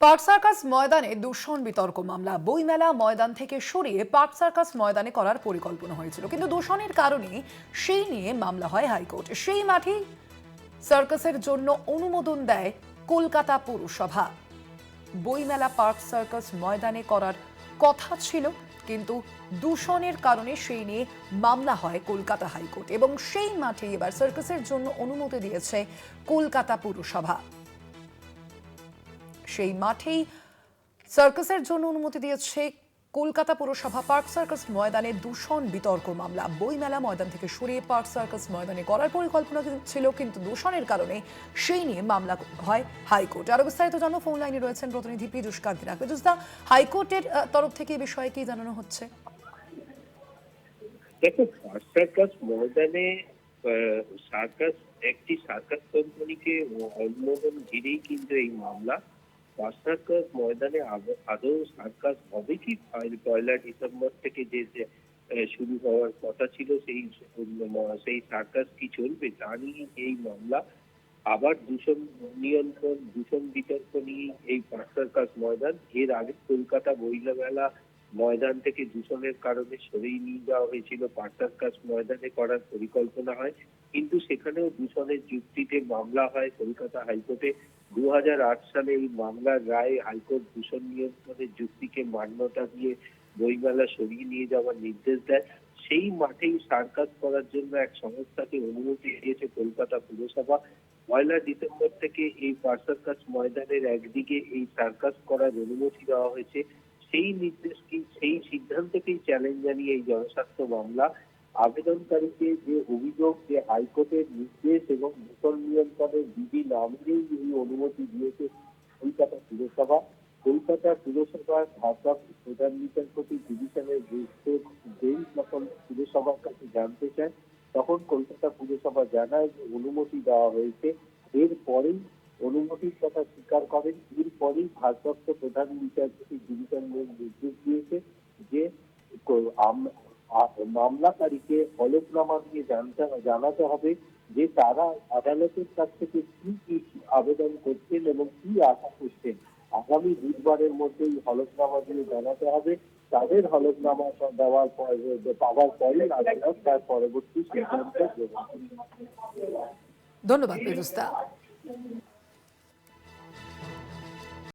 Park circus ময়দানে দূষণ বিতর্ক মামলা। বইমেলা ময়দান থেকে সরিয়ে পার্ক সার্কাস ময়দানে করার পরিকল্পনা হয়েছিল, কিন্তু দূষণের কারণে সেই নিয়ে মামলা হয় হাইকোর্ট। সেই মাঠেই সার্কাসের জন্য অনুমোদন দেয় কলকাতা পৌরসভা। বইমেলা পার্ক সার্কাস ময়দানে করার কথা ছিল, কিন্তু দূষণের কারণে সেই নিয়ে মামলা হয় কলকাতা হাইকোর্ট এবং সেই মাঠে এবার সার্কাসের জন্য অনুমতি দিয়েছে কলকাতা পৌরসভা। সেই মাঠেই সার্কাসের জন্য অনুমতি দিয়েছে কলকাতা পৌরসভা। পার্ক সার্কাস ময়দানে দূষণ বিতর্ক মামলা। বইমেলা ময়দান থেকে সরিয়ে পার্ক সার্কাস ময়দানে করার পরিকল্পনা ছিল, কিন্তু দূষণের কারণে সেই নিয়ে মামলা হয় হাইকোর্ট। আরো বিস্তারিত জানো, ফোন লাইনে রয়েছেন প্রতিনিধি পীযূষ কান্তি নাগ। পীযূষ দা, হাইকোর্টের তরফ থেকে এই বিষয়ে কি জানানো হচ্ছে? দেখো, পার্ক সার্কাস ময়দানে সার্কাস একটি সার্কাস কোম্পানিকে অনুমোদন ঘিরেই কিন্তু এই মামলা। পার্ক সার্কাস ময়দানে আদৌ সার্কাস হবে কি? পয়লা ডিসেম্বর থেকে যে শুরু হওয়ার কথা ছিল, সেই সার্কাস কি চলবে তা নিয়ে এই মামলা। আবার দূষণ নিয়ন্ত্রণ, দূষণ বিতর্ক নিয়ে এই পার্ক সার্কাস ময়দান। এর আগে কলকাতা বইমেলা ময়দান থেকে দূষণের কারণে সরিয়ে নিয়ে যাওয়া হয়েছিল, পার্ক সার্কাস ময়দানে করার পরিকল্পনা হয়, কিন্তু সেখানেও দূষণের যুক্তিতে মামলা হয় কলকাতা হাইকোর্টে। 2008 সালে এই মামলার রায়ে হাইকোর্ট দূষণ নিয়ন্ত্রণের যুক্তিকে মান্যতা দিয়ে বইমেলা সরিয়ে নিয়ে যাওয়ার নির্দেশ দেয়। সেই মাঠেই সার্কাস করার জন্য এক সংস্থাকে অনুমতি দিয়েছে কলকাতা পুরসভা। 1 ডিসেম্বর থেকে এই পার্ক সার্কাস ময়দানের একদিকে এই সার্কাস করার অনুমতি দেওয়া হয়েছে। সেই সিদ্ধান্তকেই চ্যালেঞ্জ জানিয়ে এই জনস্বার্থ মামলা। আবেদনকারীকে যে অভিযোগ যে হাইকোর্টের নির্দেশ এবং দূষণ নিয়ন্ত্রণের বিধি না মেনেই এই অনুমতি দিয়েছে কলকাতা পুরসভা। কলকাতা পুরসভার ভারপ্রাপ্ত প্রধান বিচারপতি ডিভিশনের বেঞ্চ যখন পুরসভার কাছে জানতে চায়, তখন কলকাতা পুরসভা জানায় যে অনুমতি দেওয়া হয়েছে। এরপরেই অনুমতির কথা স্বীকার করেন। এরপরেই ভারপ্রাপ্ত প্রধান বিচারপতি ডিভিশন বেঞ্চ নির্দেশ দিয়েছে যে মামলাকারীকে হলফনামা দিয়ে জানাতে হবে যে তারা আদালতের কাছ থেকে কি কি আবেদন করছেন এবং কি আশা করছেন। আগামী বুধবারের মধ্যেই হলফনামা দিয়ে জানাতে হবে। তাদের হলফনামা পাওয়ার পরে আদালত তার পরবর্তী সিদ্ধান্ত গ্রহণ করবে। ধন্যবাদ পীযূষ দা।